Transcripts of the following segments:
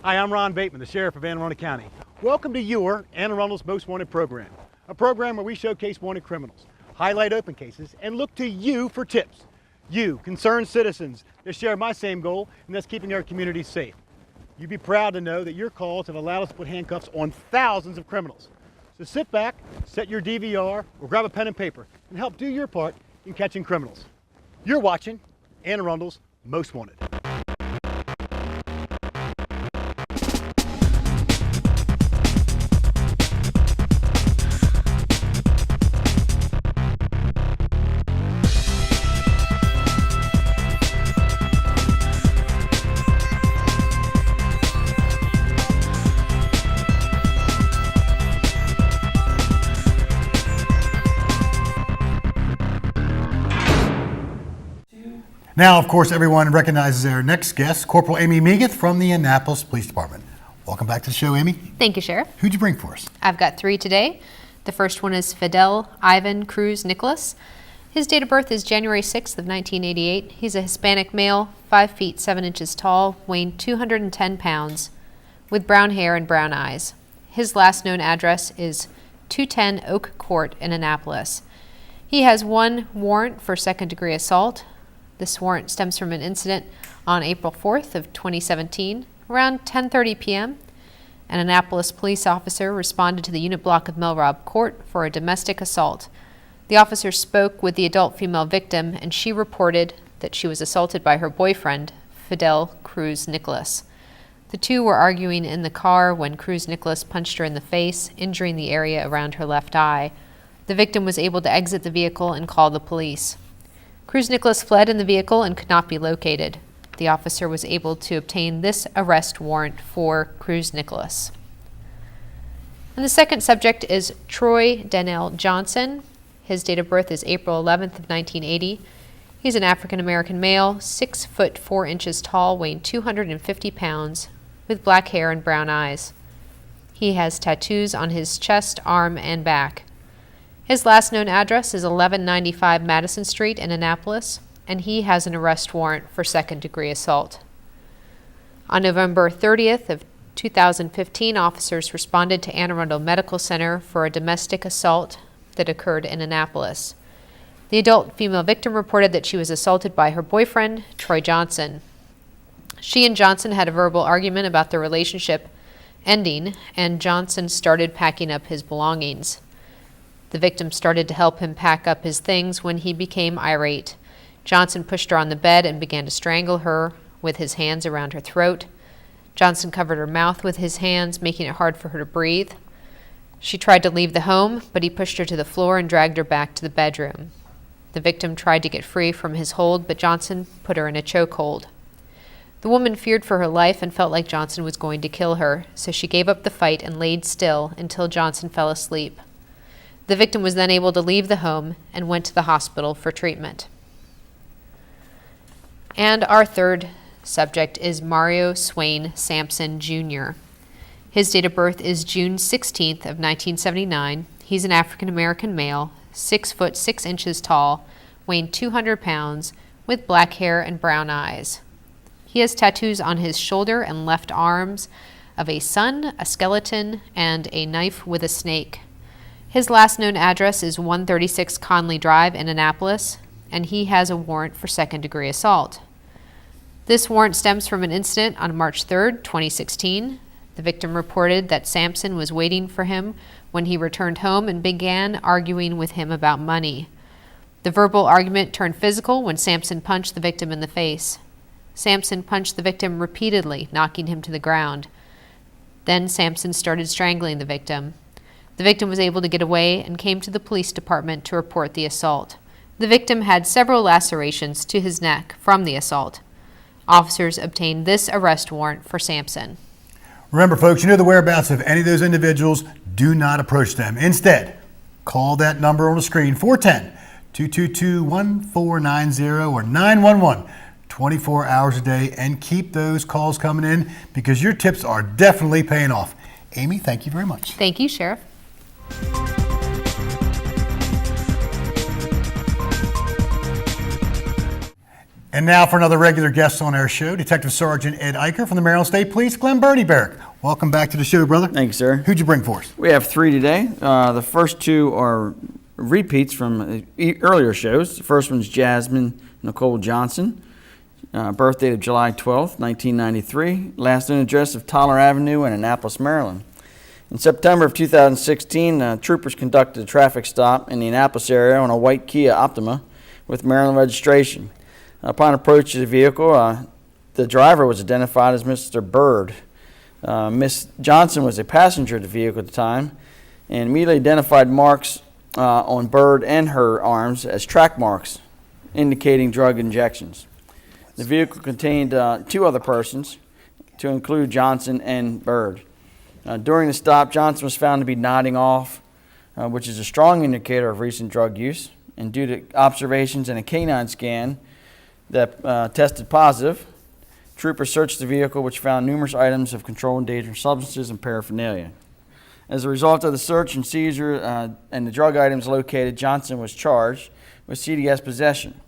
Hi, I'm Ron Bateman, the Sheriff of Anne Arundel County. Welcome to your Anne Arundel's Most Wanted program, a program where we showcase wanted criminals, highlight open cases, and look to you for tips. You, concerned citizens, that share my same goal, and that's keeping our communities safe. You'd be proud to know that your calls have allowed us to put handcuffs on thousands of criminals. So sit back, set your DVR, or grab a pen and paper, and help do your part in catching criminals. You're watching Anne Arundel's Most Wanted. Now, of course, everyone recognizes our next guest, Corporal Amy May from the Annapolis Police Department. Welcome back to the show, Amy. Thank you, Sheriff. Who'd you bring for us? I've got 3 today. The first one is Fidel Ivan Cruz Nicholas. His date of birth is January 6th of 1988. He's a Hispanic male, 5 feet 7 inches tall, weighing 210 pounds, with brown hair and brown eyes. His last known address is 210 Oak Court in Annapolis. He has 1 warrant for second-degree assault. This warrant stems from an incident on April 4th of 2017. Around 10:30 p.m., an Annapolis police officer responded to the unit block of Melrob Court for a domestic assault. The officer spoke with the adult female victim, and she reported that she was assaulted by her boyfriend, Fidel Cruz Nicholas. The two were arguing in the car when Cruz Nicholas punched her in the face, injuring the area around her left eye. The victim was able to exit the vehicle and call the police. Cruz Nicholas fled in the vehicle and could not be located. The officer was able to obtain this arrest warrant for Cruz Nicholas. And the second subject is Troy Donnell Johnson. His date of birth is April 11th of 1980. He's an African-American male, 6 foot 4 inches tall, weighing 250 pounds, with black hair and brown eyes. He has tattoos on his chest, arm, and back. His last known address is 1195 Madison Street in Annapolis, and he has an arrest warrant for second-degree assault. On November 30th of 2015, officers responded to Anne Arundel Medical Center for a domestic assault that occurred in Annapolis. The adult female victim reported that she was assaulted by her boyfriend, Troy Johnson. She and Johnson had a verbal argument about their relationship ending, and Johnson started packing up his belongings. The victim started to help him pack up his things when he became irate. Johnson pushed her on the bed and began to strangle her with his hands around her throat. Johnson covered her mouth with his hands, making it hard for her to breathe. She tried to leave the home, but he pushed her to the floor and dragged her back to the bedroom. The victim tried to get free from his hold, but Johnson put her in a chokehold. The woman feared for her life and felt like Johnson was going to kill her, so she gave up the fight and laid still until Johnson fell asleep. The victim was then able to leave the home and went to the hospital for treatment. And our third subject is Mario Swain Sampson, Jr. His date of birth is June 16th of 1979. He's an African-American male, 6 foot 6 inches tall, weighing 200 pounds, with black hair and brown eyes. He has tattoos on his shoulder and left arms of a sun, a skeleton, and a knife with a snake. His last known address is 136 Conley Drive in Annapolis, and he has a warrant for second-degree assault. This warrant stems from an incident on March 3rd, 2016. The victim reported that Sampson was waiting for him when he returned home and began arguing with him about money. The verbal argument turned physical when Sampson punched the victim in the face. Sampson punched the victim repeatedly, knocking him to the ground. Then Sampson started strangling the victim. The victim was able to get away and came to the police department to report the assault. The victim had several lacerations to his neck from the assault. Officers obtained this arrest warrant for Sampson. Remember, folks, you know the whereabouts of any of those individuals. Do not approach them. Instead, call that number on the screen, 410-222-1490 or 911, 24 hours a day, and keep those calls coming in because your tips are definitely paying off. Amy, thank you very much. Thank you, Sheriff. And now for another regular guest on our show, Detective Sergeant Ed Eicher from the Maryland State Police, Glen Burnie, Barrett. Welcome back to the show, brother. Thank you, sir. Who'd you bring for us? We have 3 today. The first 2 are repeats from earlier shows. The first one's Jasmine Nicole Johnson, birth date of July 12th, 1993, last known address of Tyler Avenue in Annapolis, Maryland. In September of 2016, troopers conducted a traffic stop in the Annapolis area on a white Kia Optima with Maryland registration. Upon approach to the vehicle, the driver was identified as Mr. Bird. Miss Johnson was a passenger of the vehicle at the time and immediately identified marks on Bird and her arms as track marks indicating drug injections. The vehicle contained 2 other persons, to include Johnson and Bird. During the stop, Johnson was found to be nodding off, which is a strong indicator of recent drug use, and due to observations and a canine scan that tested positive, troopers searched the vehicle, which found numerous items of controlled dangerous substances and paraphernalia. As a result of the search and seizure and the drug items located, Johnson was charged with CDS possession.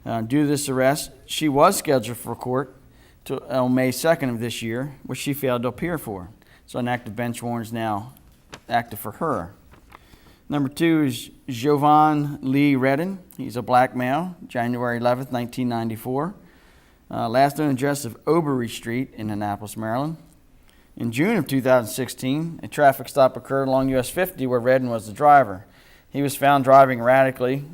Due to this arrest, she was scheduled for court on May 2nd of this year, which she failed to appear for. So an active bench warrant is now active for her. Number 2 is Jovan Lee Redden. He's a black male, January 11th, 1994. Last known address of Obery Street in Annapolis, Maryland. In June of 2016, a traffic stop occurred along US 50 where Redden was the driver. He was found driving erratically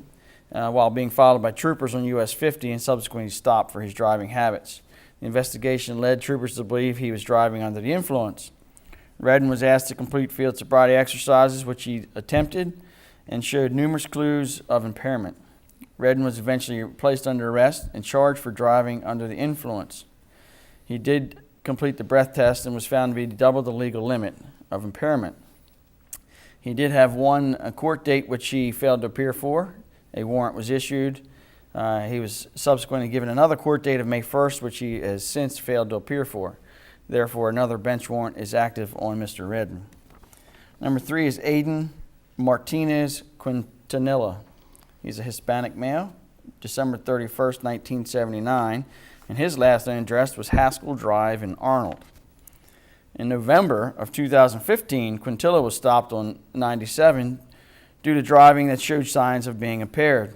while being followed by troopers on US 50 and subsequently stopped for his driving habits. The investigation led troopers to believe he was driving under the influence. Redden was asked to complete field sobriety exercises, which he attempted, and showed numerous clues of impairment. Redden was eventually placed under arrest and charged for driving under the influence. He did complete the breath test and was found to be double the legal limit of impairment. He did have a court date which he failed to appear for. A warrant was issued. He was subsequently given another court date of May 1st, which he has since failed to appear for. Therefore, another bench warrant is active on Mr. Redden. Number 3 is Aiden Martinez Quintanilla. He's a Hispanic male, December 31st, 1979, and his last known address was Haskell Drive in Arnold. In November of 2015, Quintilla was stopped on 97 due to driving that showed signs of being impaired.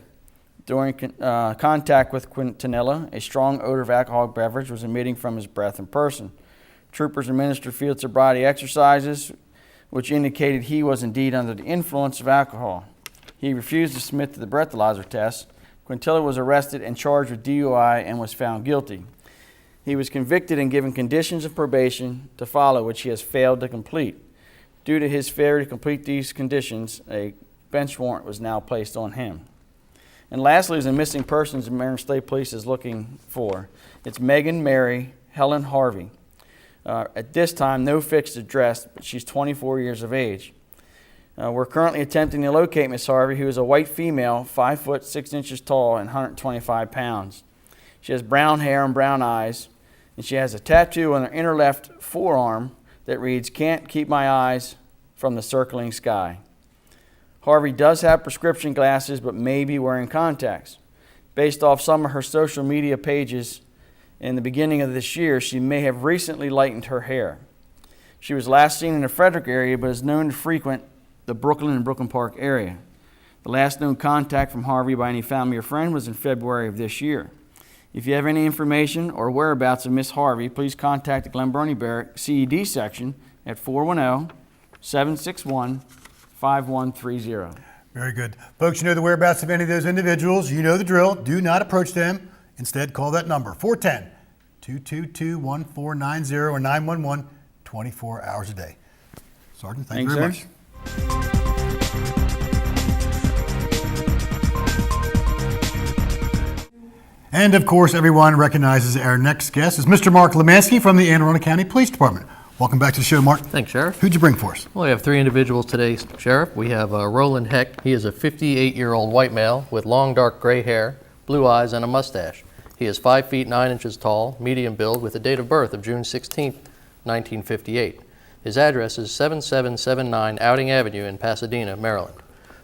During contact with Quintanilla, a strong odor of alcoholic beverage was emitting from his breath and person. Troopers administered field sobriety exercises, which indicated he was indeed under the influence of alcohol. He refused to submit to the breathalyzer test. Quintilla was arrested and charged with DUI and was found guilty. He was convicted and given conditions of probation to follow, which he has failed to complete. Due to his failure to complete these conditions, a bench warrant was now placed on him. And lastly is a missing persons the Maryland State Police is looking for. It's Megan Mary Helen Harvey. At this time, no fixed address, but she's 24 years of age. We're currently attempting to locate Miss Harvey, who is a white female, 5 foot 6 inches tall and 125 pounds. She has brown hair and brown eyes, and she has a tattoo on her inner left forearm that reads, "Can't keep my eyes from the circling sky." Harvey does have prescription glasses, but may be wearing contacts. Based off some of her social media pages in the beginning of this year, she may have recently lightened her hair. She was last seen in the Frederick area, but is known to frequent the Brooklyn and Brooklyn Park area. The last known contact from Harvey by any family or friend was in February of this year. If you have any information or whereabouts of Miss Harvey, please contact the Glen Burnie Barrett CED section at 410-761-5130. Very good. Folks, you know the whereabouts of any of those individuals. You know the drill. Do not approach them. Instead, call that number, 410-222-1490 or 911, 24 hours a day. Sergeant, thank you very much. And of course, everyone recognizes our next guest is Mr. Marklemansky from the Anne Arundel County Police Department. Welcome back to the show, Mark. Thanks, Sheriff. Who'd you bring for us? Well, we have 3 individuals today, Sheriff. We have Roland Heck. He is a 58-year-old white male with long, dark gray hair, blue eyes, and a mustache. He is 5 feet 9 inches tall, medium build, with a date of birth of June 16, 1958. His address is 7779 Outing Avenue in Pasadena, Maryland.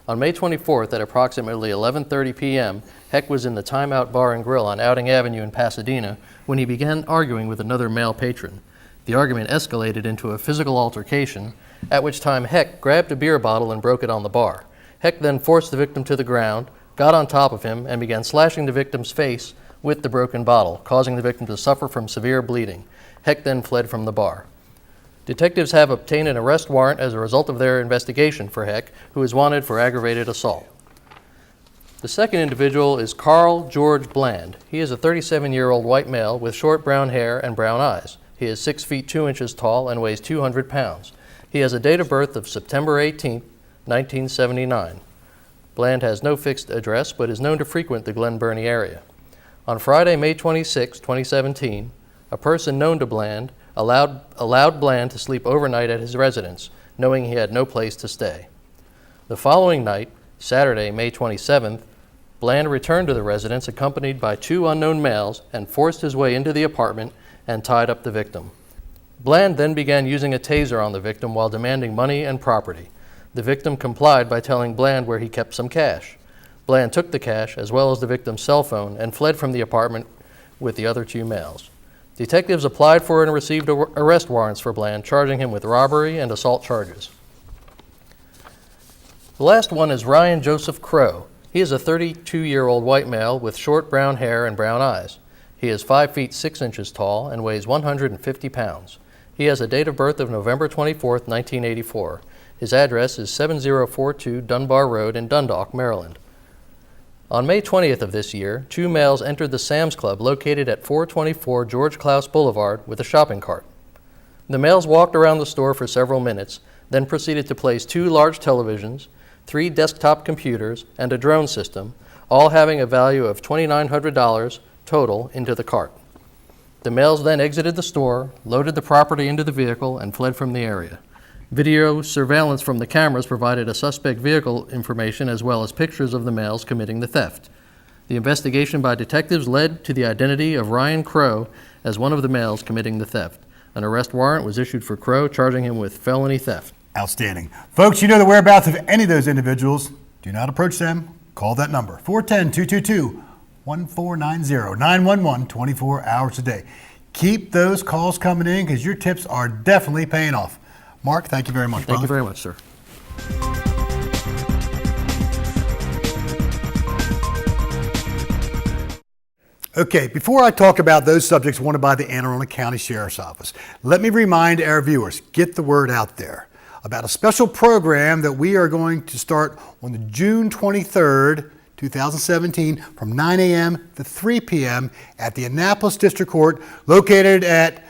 On May 24th at approximately 11:30 p.m., Heck was in the Time Out Bar and Grill on Outing Avenue in Pasadena when he began arguing with another male patron. The argument escalated into a physical altercation, at which time Heck grabbed a beer bottle and broke it on the bar. Heck then forced the victim to the ground, got on top of him, and began slashing the victim's face with the broken bottle, causing the victim to suffer from severe bleeding. Heck then fled from the bar. Detectives have obtained an arrest warrant as a result of their investigation for Heck, who is wanted for aggravated assault. The second individual is Carl George Bland. He is a 37-year-old white male with short brown hair and brown eyes. He is 6 feet 2 inches tall and weighs 200 pounds. He has a date of birth of September 18, 1979. Bland has no fixed address but is known to frequent the Glen, Burnie area. On Friday, May 26, 2017, a person known to Bland allowed Bland to sleep overnight at his residence, knowing he had no place to stay. The following night, Saturday, May 27th, Bland returned to the residence accompanied by 2 unknown males and forced his way into the apartment and tied up the victim. Bland then began using a taser on the victim while demanding money and property. The victim complied by telling Bland where he kept some cash. Bland took the cash as well as the victim's cell phone and fled from the apartment with the other 2 males. Detectives applied for and received arrest warrants for Bland, charging him with robbery and assault charges. The last one is Ryan Joseph Crow. He is a 32-year-old white male with short brown hair and brown eyes. He is 5 feet 6 inches tall and weighs 150 pounds. He has a date of birth of November 24, 1984. His address is 7042 Dunbar Road in Dundalk, Maryland. On May 20th of this year, 2 males entered the Sam's Club located at 424 George Klaus Boulevard with a shopping cart. The males walked around the store for several minutes, then proceeded to place 2 large televisions, 3 desktop computers, and a drone system, all having a value of $2,900 total, into the cart. The males then exited the store, loaded the property into the vehicle, and fled from the area. Video surveillance from the cameras provided a suspect vehicle information as well as pictures of the males committing the theft. The investigation by detectives led to the identity of Ryan Crow as one of the males committing the theft. An arrest warrant was issued for Crow, charging him with felony theft. Outstanding. Folks, you know the whereabouts of any of those individuals. Do not approach them. Call that number, 410-222-1490, 911, 24 hours a day. Keep those calls coming in because your tips are definitely paying off. Mark, thank you very much, brother. Thank you very much, sir. Okay, before I talk about those subjects wanted by the Anne Arundel County Sheriff's Office, let me remind our viewers, get the word out there about a special program that we are going to start on the June 23rd, 2017 from 9 a.m. to 3 p.m. at the Annapolis District Court located at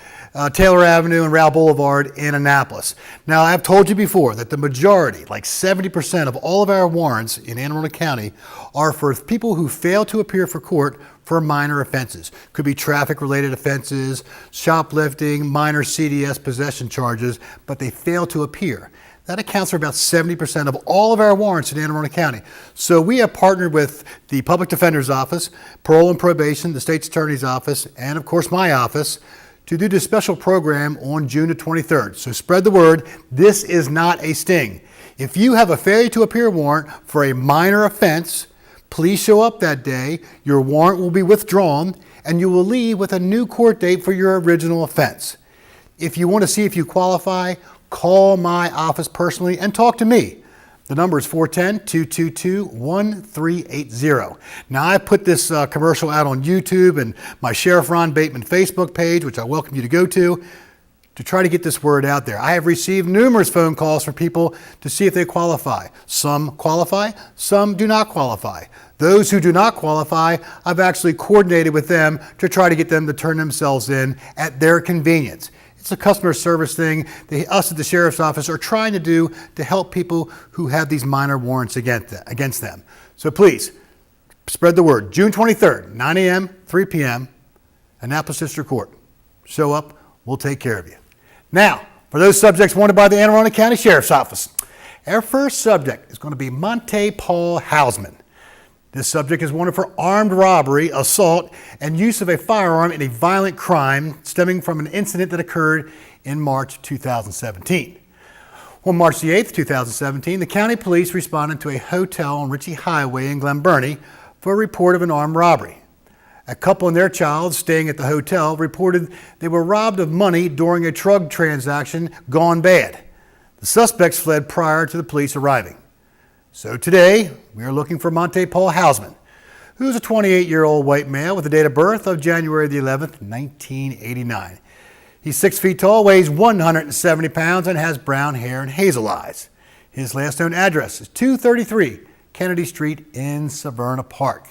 Taylor Avenue and Rowell Boulevard in Annapolis. Now, I've told you before that the majority, like 70% of all of our warrants in Anne Arundel County, are for people who fail to appear for court for minor offenses. Could be traffic-related offenses, shoplifting, minor CDS possession charges, but they fail to appear. That accounts for about 70% of all of our warrants in Anne Arundel County. So we have partnered with the Public Defender's Office, Parole and Probation, the State's Attorney's Office, and of course my office, to do this special program on June the 23rd. So spread the word. This is not a sting. If you have a failure to appear warrant for a minor offense, please show up that day. Your warrant will be withdrawn and you will leave with a new court date for your original offense. If you want to see if you qualify, call my office personally and talk to me. The number is 410-222-1380. Now, I put this commercial out on YouTube and my Sheriff Ron Bateman Facebook page, which I welcome you to go to try to get this word out there. I have received numerous phone calls from people to see if they qualify. Some qualify, some do not qualify. Those who do not qualify, I've actually coordinated with them to try to get them to turn themselves in at their convenience. It's a customer service thing that us at the Sheriff's Office are trying to do to help people who have these minor warrants against them. So please, spread the word. June 23rd, 9 a.m., 3 p.m., Annapolis District Court. Show up, we'll take care of you. Now, for those subjects wanted by the Anne Arundel County Sheriff's Office, our first subject is going to be Monte Paul Hausman. This subject is wanted for armed robbery, assault, and use of a firearm in a violent crime stemming from an incident that occurred in March 2017. On March the 8th, 2017, the county police responded to a hotel on Ritchie Highway in Glen, Burnie for a report of an armed robbery. A couple and their child staying at the hotel reported they were robbed of money during a drug transaction gone bad. The suspects fled prior to the police arriving. So today, we are looking for Monte Paul Hausman, who's a 28-year-old white male with a date of birth of January the 11th, 1989. He's 6 feet tall, weighs 170 pounds, and has brown hair and hazel eyes. His last known address is 233 Kennedy Street in Severna Park.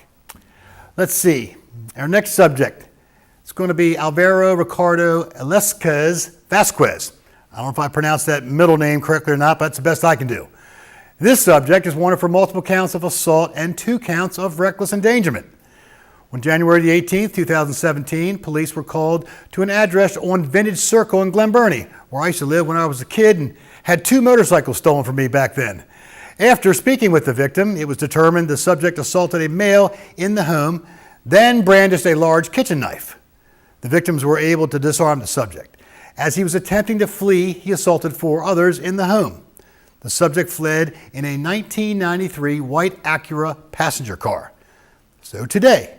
Let's see. Our next subject is going to be Alvaro Ricardo Vasquez. I don't know if I pronounced that middle name correctly or not, but that's the best I can do. This subject is wanted for multiple counts of assault and 2 counts of reckless endangerment. On January the 18th, 2017, police were called to an address on Vintage Circle in Glen Burnie, where I used to live when I was a kid and had 2 motorcycles stolen from me back then. After speaking with the victim, it was determined the subject assaulted a male in the home, then brandished a large kitchen knife. The victims were able to disarm the subject. As he was attempting to flee, he assaulted 4 others in the home. The subject fled in a 1993 white Acura passenger car. So today,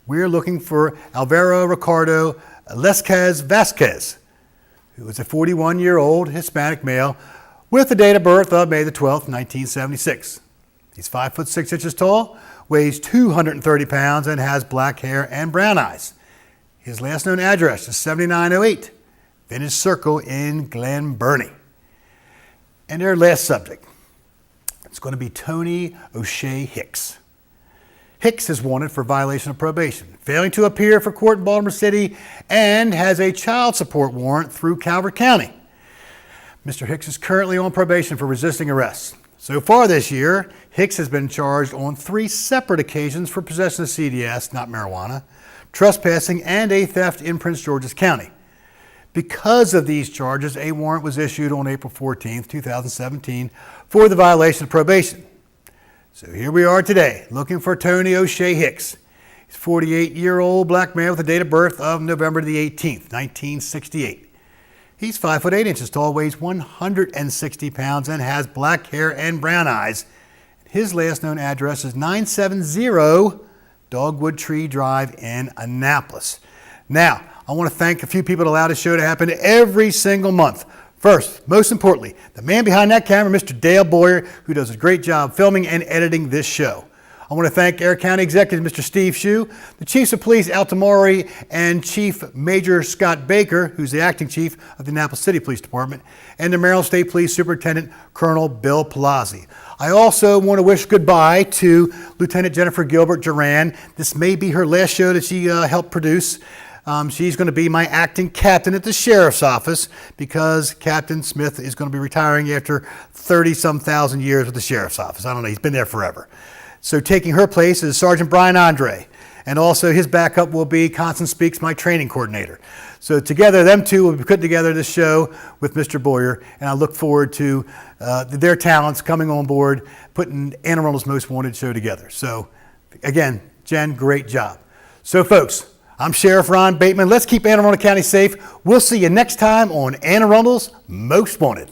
we're looking for Alvaro Ricardo Vasquez, who is a 41-year-old Hispanic male with the date of birth of May the 12th, 1976. He's 5 foot 6 inches tall, weighs 230 pounds, and has black hair and brown eyes. His last known address is 7908 Vintage Circle in Glen Burnie. And our last subject, it's going to be Tony O'Shea Hicks. Hicks is wanted for violation of probation, failing to appear for court in Baltimore City, and has a child support warrant through Calvert County. Mr. Hicks is currently on probation for resisting arrest. So far this year, Hicks has been charged on 3 separate occasions for possession of CDS, not marijuana, trespassing, and a theft in Prince George's County. Because of these charges, a warrant was issued on April 14, 2017 for the violation of probation. So here we are today, looking for Tony O'Shea Hicks. He's a 48-year-old black man with a date of birth of November the 18th, 1968. He's 5 foot 8 inches tall, weighs 160 pounds, and has black hair and brown eyes. His last known address is 970 Dogwood Tree Drive in Annapolis. Now, I want to thank a few people that allow this show to happen every single month. First, most importantly, the man behind that camera, Mr. Dale Boyer, who does a great job filming and editing this show. I want to thank Air County Executive Mr. Steve Shue, the Chiefs of Police Al Tamari, and Chief Major Scott Baker, who's the acting chief of the Annapolis City Police Department, and the Maryland State Police Superintendent Colonel Bill Palazzi. I also want to wish goodbye to Lieutenant Jennifer Gilbert Duran. This may be her last show that she helped produce. She's going to be my acting captain at the sheriff's office because Captain Smith is going to be retiring after 30-some thousand years with the sheriff's office. I don't know, he's been there forever. So taking her place is Sergeant Brian Andre, and also his backup will be Constance Speaks, my training coordinator. So together, them two will be putting together this show with Mr. Boyer, and I look forward to their talents coming on board, putting Anne Arundel's Most Wanted show together. So again, Jen, great job. So folks, I'm Sheriff Ron Bateman. Let's keep Anne Arundel County safe. We'll see you next time on Anne Arundel's Most Wanted.